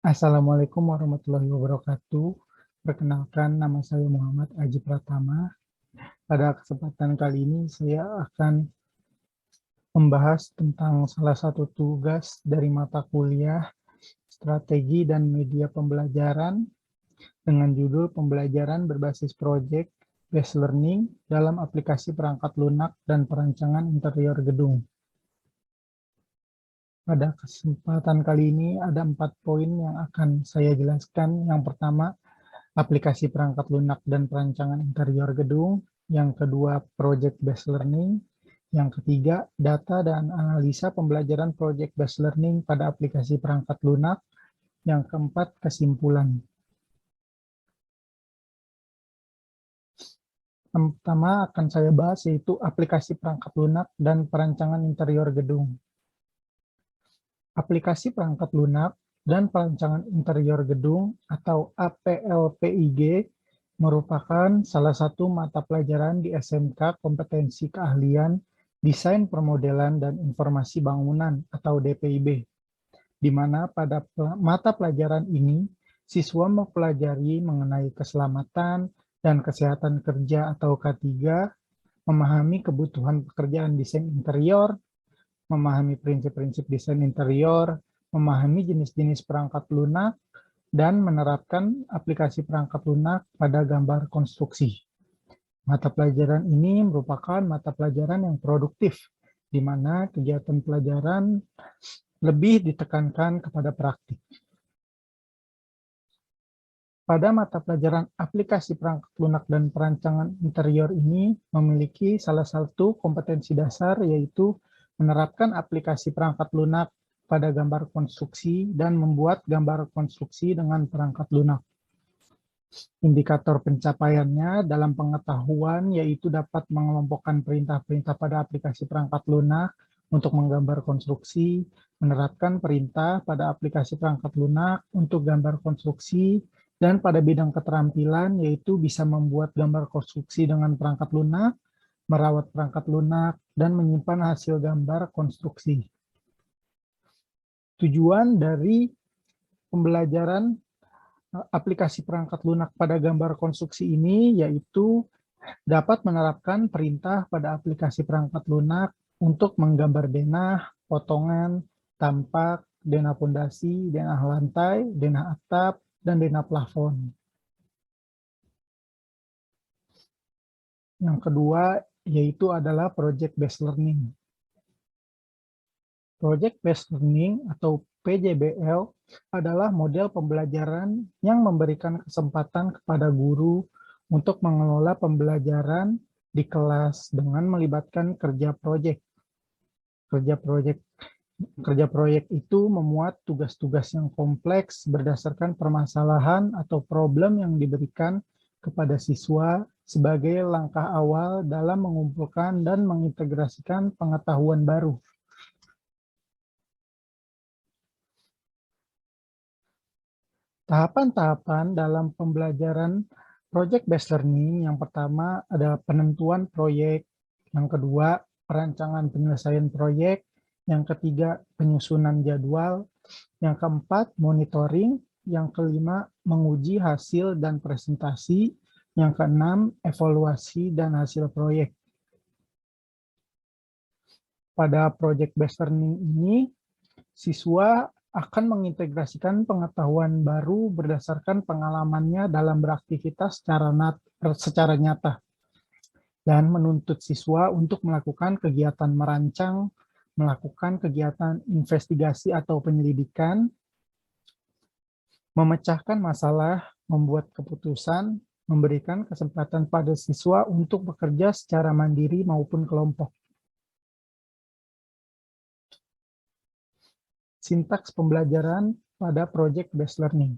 Assalamualaikum warahmatullahi wabarakatuh. Perkenalkan, nama saya Muhammad Aji Pratama. Pada kesempatan kali ini saya akan membahas tentang salah satu tugas dari mata kuliah Strategi dan Media Pembelajaran dengan judul Pembelajaran Berbasis Project Based Learning dalam aplikasi perangkat lunak dan perancangan interior gedung. Pada kesempatan kali ini ada 4 poin yang akan saya jelaskan. Yang pertama, aplikasi perangkat lunak dan perancangan interior gedung. Yang kedua, project based learning. Yang ketiga, data dan analisa pembelajaran project based learning pada aplikasi perangkat lunak. Yang keempat, kesimpulan. Yang pertama akan saya bahas yaitu aplikasi perangkat lunak dan perancangan interior gedung. Aplikasi perangkat lunak dan perancangan interior gedung atau APLPIG merupakan salah satu mata pelajaran di SMK Kompetensi Keahlian Desain Permodelan dan Informasi Bangunan atau DPIB, di mana pada mata pelajaran ini siswa mempelajari mengenai keselamatan dan kesehatan kerja atau K3, memahami kebutuhan pekerjaan desain interior, memahami prinsip-prinsip desain interior, memahami jenis-jenis perangkat lunak, dan menerapkan aplikasi perangkat lunak pada gambar konstruksi. Mata pelajaran ini merupakan mata pelajaran yang produktif, di mana kegiatan pelajaran lebih ditekankan kepada praktik. Pada mata pelajaran aplikasi perangkat lunak dan perancangan interior ini memiliki salah satu kompetensi dasar, yaitu menerapkan aplikasi perangkat lunak pada gambar konstruksi dan membuat gambar konstruksi dengan perangkat lunak. Indikator pencapaiannya dalam pengetahuan yaitu dapat mengelompokkan perintah-perintah pada aplikasi perangkat lunak untuk menggambar konstruksi, menerapkan perintah pada aplikasi perangkat lunak untuk gambar konstruksi, dan pada bidang keterampilan yaitu bisa membuat gambar konstruksi dengan perangkat lunak, merawat perangkat lunak, dan menyimpan hasil gambar konstruksi. Tujuan dari pembelajaran aplikasi perangkat lunak pada gambar konstruksi ini yaitu dapat menerapkan perintah pada aplikasi perangkat lunak untuk menggambar denah, potongan, tampak, denah pondasi, denah lantai, denah atap, dan denah plafon. Yang kedua yaitu adalah project based learning. Project based learning atau PJBL adalah model pembelajaran yang memberikan kesempatan kepada guru untuk mengelola pembelajaran di kelas dengan melibatkan kerja proyek. Kerja proyek itu memuat tugas-tugas yang kompleks berdasarkan permasalahan atau problem yang diberikan kepada siswa sebagai langkah awal dalam mengumpulkan dan mengintegrasikan pengetahuan baru. Tahapan-tahapan dalam pembelajaran project based learning yang pertama ada penentuan proyek, yang kedua perancangan penyelesaian proyek, yang ketiga penyusunan jadwal, yang keempat monitoring, yang kelima menguji hasil dan presentasi, yang keenam evaluasi dan hasil proyek. Pada project based learning ini, siswa akan mengintegrasikan pengetahuan baru berdasarkan pengalamannya dalam beraktivitas secara nyata, dan menuntut siswa untuk melakukan kegiatan merancang, melakukan kegiatan investigasi atau penyelidikan, memecahkan masalah, membuat keputusan, memberikan kesempatan pada siswa untuk bekerja secara mandiri maupun kelompok. Sintaks pembelajaran pada project based learning.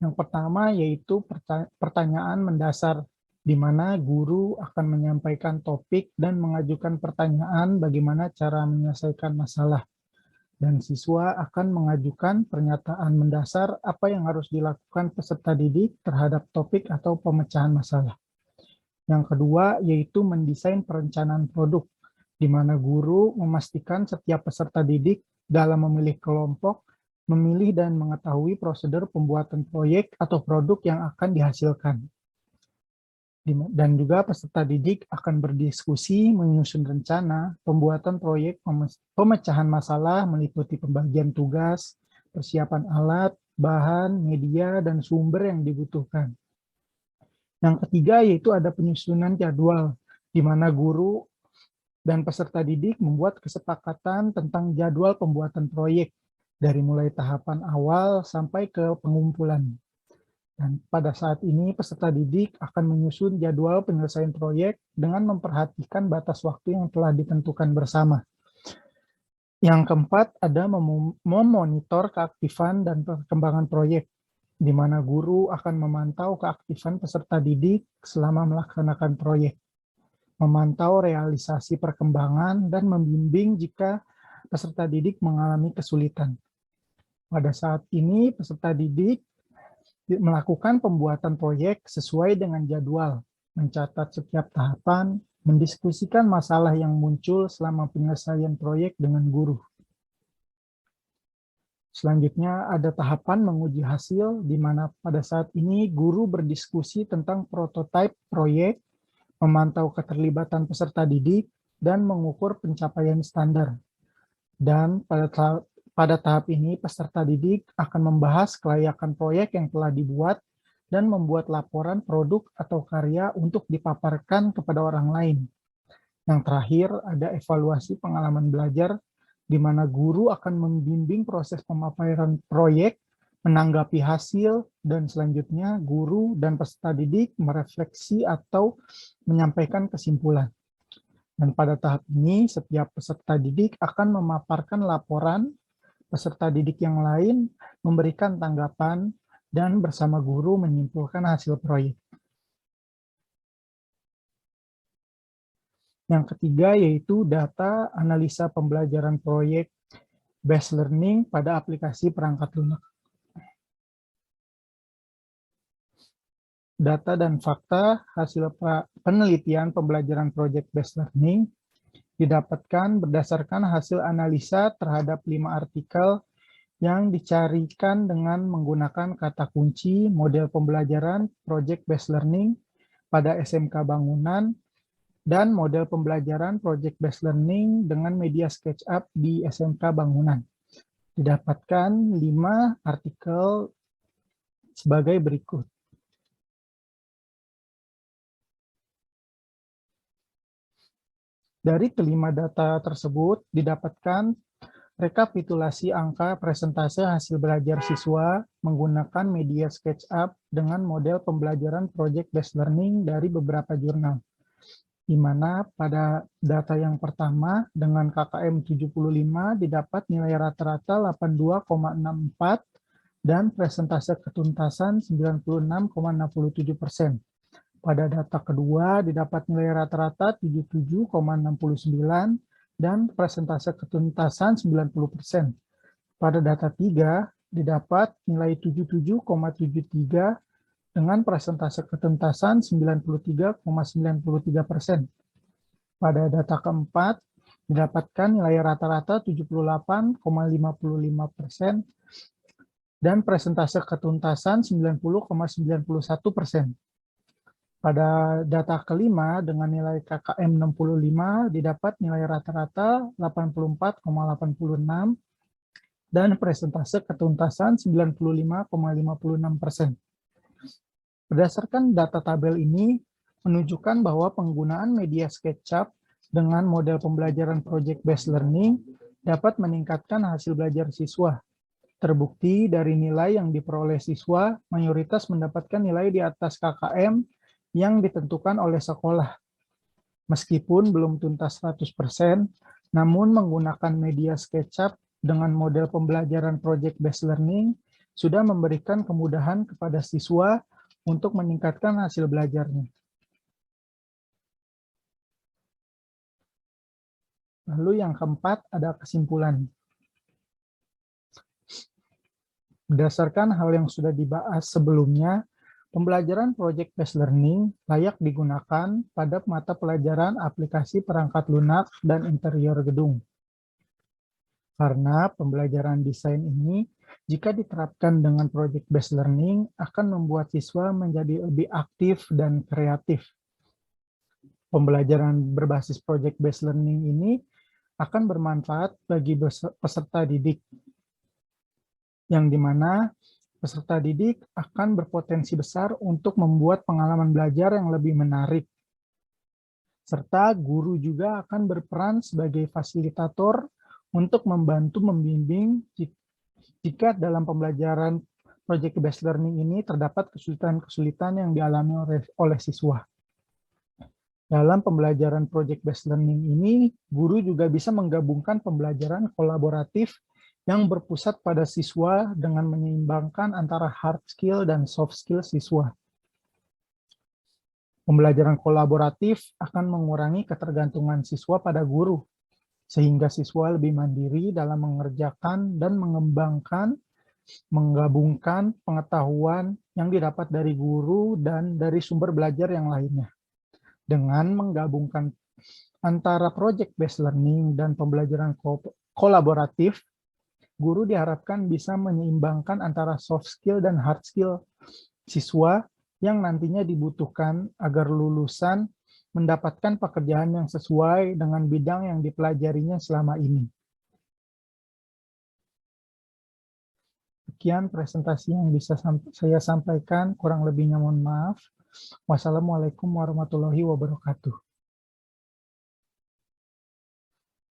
Yang pertama yaitu pertanyaan mendasar, di mana guru akan menyampaikan topik dan mengajukan pertanyaan bagaimana cara menyelesaikan masalah. Dan siswa akan mengajukan pernyataan mendasar apa yang harus dilakukan peserta didik terhadap topik atau pemecahan masalah. Yang kedua yaitu mendesain perencanaan produk, di mana guru memastikan setiap peserta didik dalam memilih kelompok memilih dan mengetahui prosedur pembuatan proyek atau produk yang akan dihasilkan. Dan juga peserta didik akan berdiskusi, menyusun rencana, pembuatan proyek, pemecahan masalah meliputi pembagian tugas, persiapan alat, bahan, media, dan sumber yang dibutuhkan. Yang ketiga yaitu ada penyusunan jadwal, di mana guru dan peserta didik membuat kesepakatan tentang jadwal pembuatan proyek, dari mulai tahapan awal sampai ke pengumpulan. Dan pada saat ini, peserta didik akan menyusun jadwal penyelesaian proyek dengan memperhatikan batas waktu yang telah ditentukan bersama. Yang keempat, ada memonitor keaktifan dan perkembangan proyek, di mana guru akan memantau keaktifan peserta didik selama melaksanakan proyek, memantau realisasi perkembangan, dan membimbing jika peserta didik mengalami kesulitan. Pada saat ini, peserta didik melakukan pembuatan proyek sesuai dengan jadwal, mencatat setiap tahapan, mendiskusikan masalah yang muncul selama penyelesaian proyek dengan guru. Selanjutnya ada tahapan menguji hasil, di mana pada saat ini guru berdiskusi tentang prototipe proyek, memantau keterlibatan peserta didik, dan mengukur pencapaian standar. Dan pada tahap ini, peserta didik akan membahas kelayakan proyek yang telah dibuat dan membuat laporan produk atau karya untuk dipaparkan kepada orang lain. Yang terakhir, ada evaluasi pengalaman belajar, di mana guru akan membimbing proses pemaparan proyek, menanggapi hasil, dan selanjutnya guru dan peserta didik merefleksi atau menyampaikan kesimpulan. Dan pada tahap ini, setiap peserta didik akan memaparkan laporan, peserta didik yang lain memberikan tanggapan, dan bersama guru menyimpulkan hasil proyek. Yang ketiga yaitu data analisa pembelajaran proyek based learning pada aplikasi perangkat lunak. Data dan fakta hasil penelitian pembelajaran proyek based learning didapatkan berdasarkan hasil analisa terhadap 5 artikel yang dicarikan dengan menggunakan kata kunci model pembelajaran project based learning pada SMK Bangunan dan model pembelajaran project based learning dengan media SketchUp di SMK Bangunan. Didapatkan 5 artikel sebagai berikut. Dari kelima data tersebut didapatkan rekapitulasi angka presentase hasil belajar siswa menggunakan media SketchUp dengan model pembelajaran project based learning dari beberapa jurnal. Di mana pada data yang pertama dengan KKM 75 didapat nilai rata-rata 82,64 dan presentase ketuntasan 96,67%. Pada data kedua didapat nilai rata-rata 77,69 dan presentase ketuntasan 90%. Pada data 3 didapat nilai 77,73 dengan presentase ketuntasan 93,93%. Pada data keempat didapatkan nilai rata-rata 78,55% dan presentase ketuntasan 90,91%. Pada data kelima dengan nilai KKM 65 didapat nilai rata-rata 84,86 dan presentase ketuntasan 95,56%. Berdasarkan data tabel ini menunjukkan bahwa penggunaan media SketchUp dengan model pembelajaran project based learning dapat meningkatkan hasil belajar siswa. Terbukti dari nilai yang diperoleh siswa, mayoritas mendapatkan nilai di atas KKM yang ditentukan oleh sekolah. Meskipun belum tuntas 100%, namun menggunakan media SketchUp dengan model pembelajaran project based learning sudah memberikan kemudahan kepada siswa untuk meningkatkan hasil belajarnya. Lalu yang keempat ada kesimpulan. Berdasarkan hal yang sudah dibahas sebelumnya, pembelajaran project based learning layak digunakan pada mata pelajaran aplikasi perangkat lunak dan interior gedung. Karena pembelajaran desain ini, jika diterapkan dengan project-based learning, akan membuat siswa menjadi lebih aktif dan kreatif. Pembelajaran berbasis project-based learning ini akan bermanfaat bagi peserta didik, yang dimana peserta didik akan berpotensi besar untuk membuat pengalaman belajar yang lebih menarik. Serta guru juga akan berperan sebagai fasilitator untuk membantu membimbing jika dalam pembelajaran project-based learning ini terdapat kesulitan-kesulitan yang dialami oleh siswa. Dalam pembelajaran project-based learning ini, guru juga bisa menggabungkan pembelajaran kolaboratif yang berpusat pada siswa dengan menyeimbangkan antara hard skill dan soft skill siswa. Pembelajaran kolaboratif akan mengurangi ketergantungan siswa pada guru, sehingga siswa lebih mandiri dalam mengerjakan dan menggabungkan pengetahuan yang didapat dari guru dan dari sumber belajar yang lainnya. Dengan menggabungkan antara project-based learning dan pembelajaran kolaboratif, guru diharapkan bisa menyeimbangkan antara soft skill dan hard skill siswa yang nantinya dibutuhkan agar lulusan mendapatkan pekerjaan yang sesuai dengan bidang yang dipelajarinya selama ini. Sekian presentasi yang bisa saya sampaikan, kurang lebihnya mohon maaf. Wassalamualaikum warahmatullahi wabarakatuh.